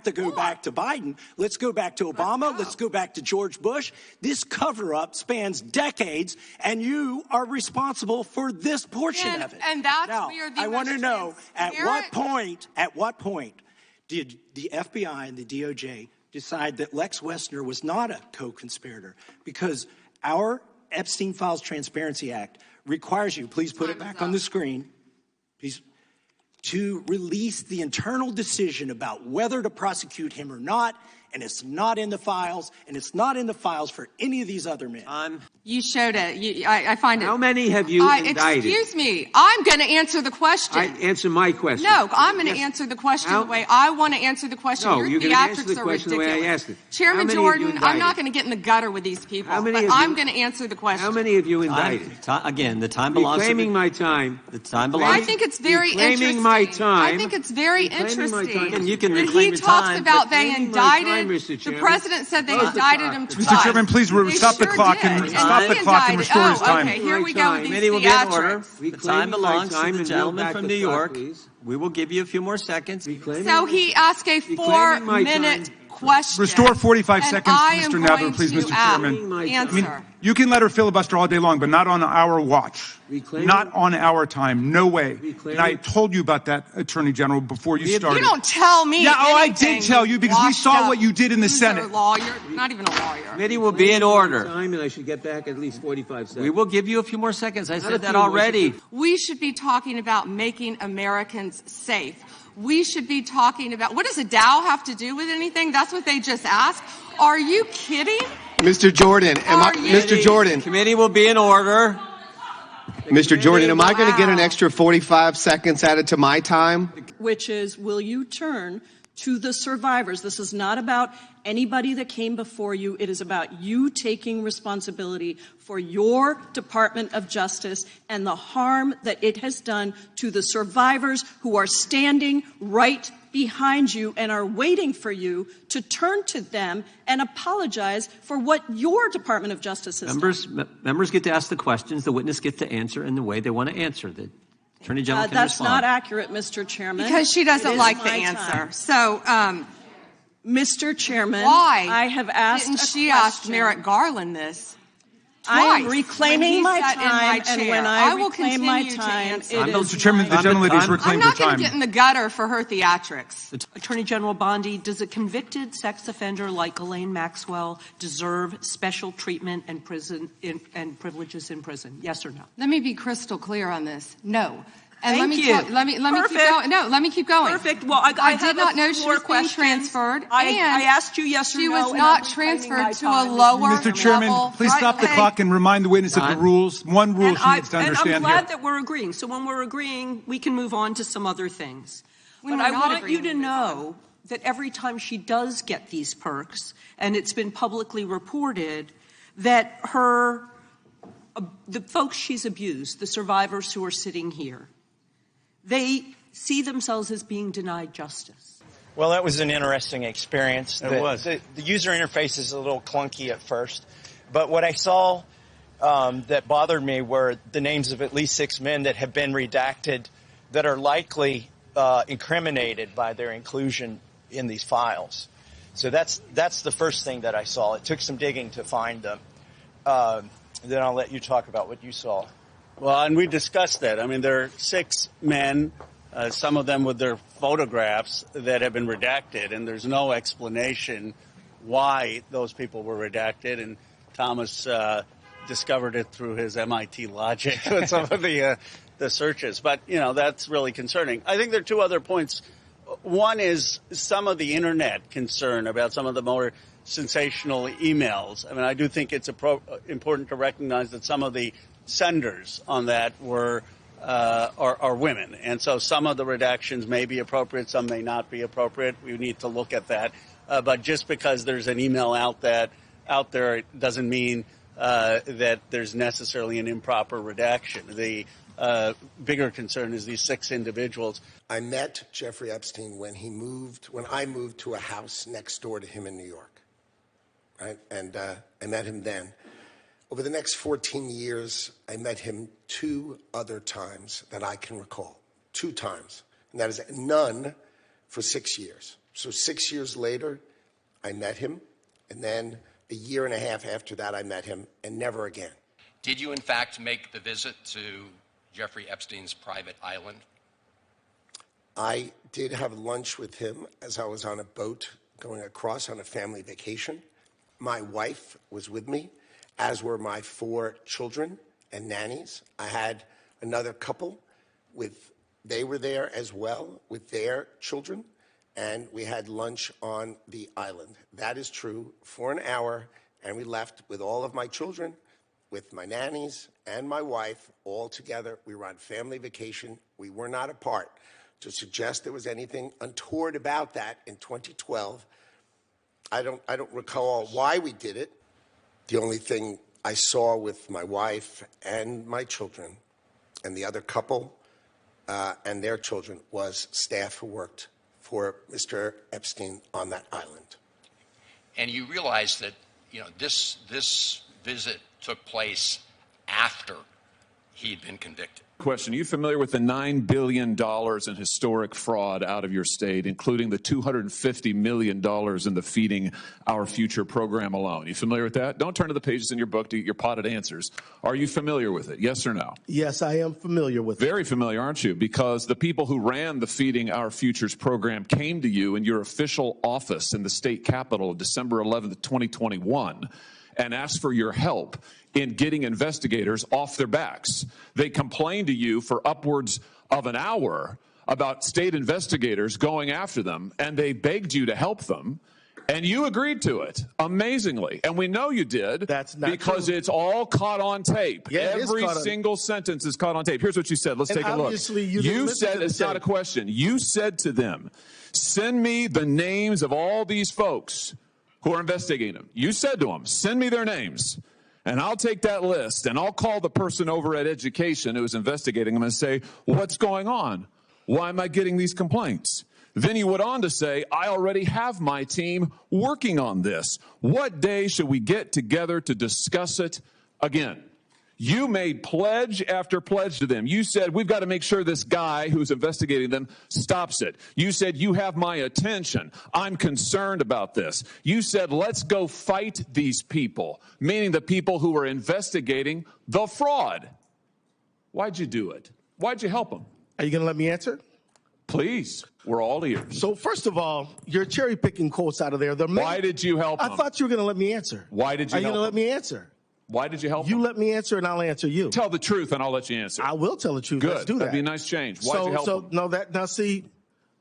have to go back to Biden. Let's go back to Obama. Let's go back to George Bush. This cover-up spans decades, and you are responsible for this portion of it. And that's now, where the I want to know, at what point did the FBI and the DOJ decide that Lex Wessner was not a co-conspirator? Because our Epstein Files Transparency Act requires you, please put it back on the screen, please, to release the internal decision about whether to prosecute him or not, and it's not in the files, and it's not in the files for any of these other men. You showed it. I find it. How many have you indicted? Excuse me. I'm going to answer the question. Answer my question. No, I'm going to answer the question the way I want to answer the question. No, Your you're going to answer theatrics the are question the ridiculous. way I asked it. Chairman Jordan, I'm not going to get in the gutter with these people, but I'm going to answer the question. How many have you indicted? Again, the time belongs to Reclaiming my time. The time belongs. I think it's very interesting. Reclaiming my time. I think it's very interesting. And you can When reclaim he your talks time, about but they indicted, the president said they indicted him twice. Mr. Chairman, please stop the clock and restore his time. Okay, here we go with these Committee will be in order. theatrics. The time belongs to the gentleman from New York. We will give you a few more seconds. So he asked a 4-minute question. Restore 45 and seconds, I Mr. am Nadler, going please, to Mr. Chairman. Answer. You can let her filibuster all day long, but not on our watch. Not on our time. No way. And I told you about that, Attorney General, before you started. You don't tell me Yeah, I anything, did tell you because we saw what you did in the Senate. Lawyer, not even a lawyer. Committee will be in order. Time, and I should get back at least 45 seconds. We will give you a few more seconds. I said that already. We should be talking about making Americans safe. We should be talking about, what does a Dow have to do with anything? That's what they just asked. Are you kidding? Mr. Jordan, Mr. Jordan. Committee will be in order. Mr. Jordan, am I going to get an extra 45 seconds added to my time? Which is, will you turn to the survivors? This is not about anybody that came before you. It is about you taking responsibility for your Department of Justice and the harm that it has done to the survivors who are standing right behind you and are waiting for you to turn to them and apologize for what your Department of Justice has done. Members get to ask the questions. The witness gets to answer in the way they want to answer. The Attorney General can That's respond. not accurate, Mr. Chairman. Because she doesn't like the answer. Time. So, Mr. Chairman, why I have asked didn't a she question. ask Merrick Garland this? I am Twice reclaiming when he my sat in my time, and chair. when I will reclaim my continue to time, answer. it is Mr. Chairman, the gentlelady's I'm reclaimed her not going time. to get in the gutter for her theatrics. Attorney General Bondi, does a convicted sex offender like Ghislaine Maxwell deserve special treatment and privileges in prison? Yes or no? Let me be crystal clear on this. No. And Thank you. let me keep Perfect. going. No, let me keep going. Perfect. Well, I did not know she was being transferred. I asked you yes or no. She was and not I'm transferred to a reclaiming my lower Mr. Chairman, level. please stop the clock and remind the witness of the rules. One rule she needs to And I'm understand glad here. that we're agreeing. So when we're agreeing, we can move on to some other things. When But we're I not want you agreeing, to we move on. know that every time she does get these perks, and it's been publicly reported, that the folks she's abused, the survivors who are sitting here, they see themselves as being denied justice. Well, that was an interesting experience. It was. The user interface is a little clunky at first, but what I saw that bothered me were the names of at least 6 men that have been redacted that are likely incriminated by their inclusion in these files. So that's the first thing that I saw. It took some digging to find them. Then I'll let you talk about what you saw. Well, and we discussed that. I mean, there are 6 men, some of them with their photographs that have been redacted, and there's no explanation why those people were redacted. And Thomas discovered it through his MIT logic with some of the searches. But, you know, that's really concerning. I think there are 2 other points. One is some of the Internet concern about some of the more sensational emails. I mean, I do think it's important to recognize that some of the senders on that are women, and so some of the redactions may be appropriate, some may not be appropriate. We need to look at that. But just because there's an email out there, it doesn't mean that there's necessarily an improper redaction. The bigger concern is these 6 individuals. I met Jeffrey Epstein when I moved to a house next door to him in New York, right? And I met him then. Over the next 14 years, I met him 2 other times that I can recall. 2 times. And that is none for 6 years. So 6 years later, I met him, and then a year and a half after that, I met him, and never again. Did you, in fact, make the visit to Jeffrey Epstein's private island? I did have lunch with him as I was on a boat going across on a family vacation. My wife was with me, as were my 4 children and nannies. I had another couple they were there as well with their children, and we had lunch on the island. That is true, for an hour, and we left with all of my children, with my nannies and my wife, all together. We were on family vacation. We were not apart. To suggest there was anything untoward about that in 2012, I don't recall why we did it. The only thing I saw with my wife and my children and the other couple and their children was staff who worked for Mr. Epstein on that island. And you realize that, this visit took place after he'd been convicted. Question. Are you familiar with the $9 billion in historic fraud out of your state, including the $250 million in the Feeding Our Future program alone? You familiar with that? Don't turn to the pages in your book to get your potted answers. Are you familiar with it? Yes or no? Yes, I am familiar with it. Very familiar, aren't you? Because the people who ran the Feeding Our Futures program came to you in your official office in the state capitol December 11th, 2021, and asked for your help in getting investigators off their backs. They complained to you for upwards of an hour about state investigators going after them, and they begged you to help them, and you agreed to it, amazingly. And we know you did. That's not because true. It's all caught on tape. Yeah, Every single sentence is caught on tape. Here's what you said. Let's take a look. You said, it's not a question. You said to them, send me the names of all these folks who are investigating them. You said to them, send me their names. And I'll take that list, and I'll call the person over at Education who was investigating them and say, what's going on? Why am I getting these complaints? Then he went on to say, I already have my team working on this. What day should we get together to discuss it again? You made pledge after pledge to them. You said, we've got to make sure this guy who's investigating them stops it. You said, you have my attention. I'm concerned about this. You said, let's go fight these people, meaning the people who were investigating the fraud. Why'd you do it? Why'd you help them? Are you going to let me answer? Please. We're all ears. So first of all, you're cherry picking quotes out of there. Why did you help them? I thought you were going to let me answer. Why did you help them? Are you going to let me answer? Why did you help You them? let me answer, and I'll answer you. Tell the truth, and I'll let you answer. I will tell the truth. Good. Let's do that. That'd be a nice change. Why'd you help them? Now see,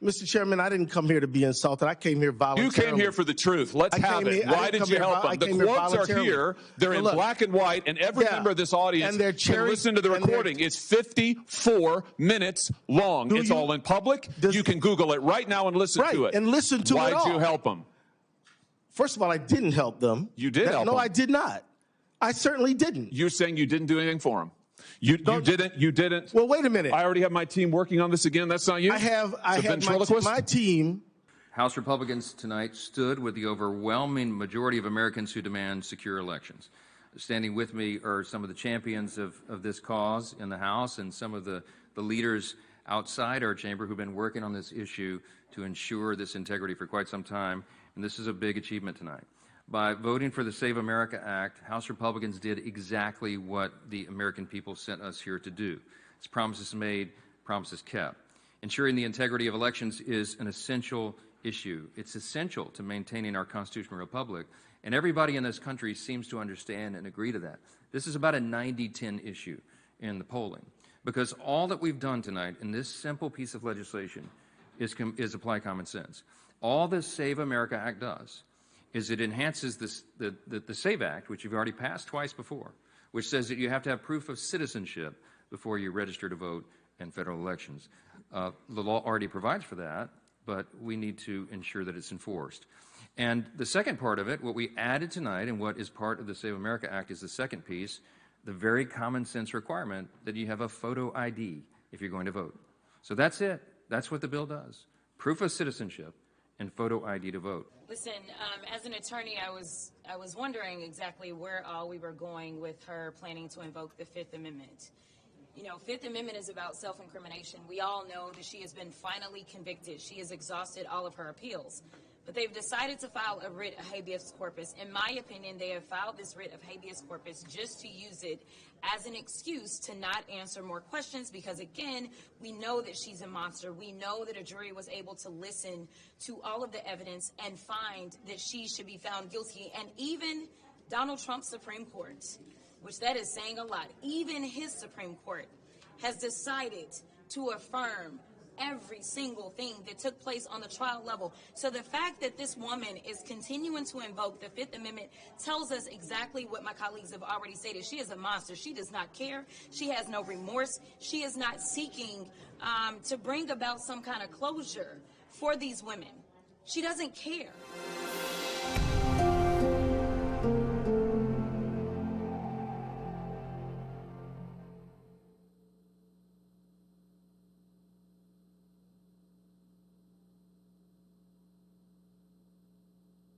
Mr. Chairman, I didn't come here to be insulted. I came here voluntarily. You came here for the truth. Let's have it. Why did you help them? The quotes are here. They're in black and white, and every member of this audience can listen to the recording. It's 54 minutes long. It's all in public. You can Google it right now and listen to it. And listen to it all. Why'd you help them? First of all, I didn't help them. You did help them. No, I did not. I certainly didn't. You're saying you didn't do anything for them. You didn't. Well, wait a minute. I already have my team working on this again. That's not you? I have my team. House Republicans tonight stood with the overwhelming majority of Americans who demand secure elections. Standing with me are some of the champions of this cause in the House and some of the leaders outside our chamber who've been working on this issue to ensure this integrity for quite some time. And this is a big achievement tonight. By voting for the Save America Act, House Republicans did exactly what the American people sent us here to do. It's promises made, promises kept. Ensuring the integrity of elections is an essential issue. It's essential to maintaining our constitutional republic, and everybody in this country seems to understand and agree to that. This is about a 90-10 issue in the polling, because all that we've done tonight in this simple piece of legislation is apply common sense. All the Save America Act does is it enhances the SAVE Act, which you've already passed twice before, which says that you have to have proof of citizenship before you register to vote in federal elections. The law already provides for that, but we need to ensure that it's enforced. And the second part of it, what we added tonight and what is part of the Save America Act is the second piece, the very common sense requirement that you have a photo ID if you're going to vote. So that's it. That's what the bill does. Proof of citizenship and photo ID to vote. Listen, as an attorney, I was wondering exactly where all we were going with her planning to invoke the Fifth Amendment. You know, Fifth Amendment is about self-incrimination. We all know that she has been finally convicted. She has exhausted all of her appeals. But they've decided to file a writ of habeas corpus. In my opinion, they have filed this writ of habeas corpus just to use it as an excuse to not answer more questions because, again, we know that she's a monster. We know that a jury was able to listen to all of the evidence and find that she should be found guilty. And even Donald Trump's Supreme Court, which that is saying a lot, even his Supreme Court has decided to affirm every single thing that took place on the trial level. So the fact that this woman is continuing to invoke the Fifth Amendment tells us exactly what my colleagues have already stated. She is a monster. She does not care. She has no remorse. She is not seeking to bring about some kind of closure for these women. She doesn't care.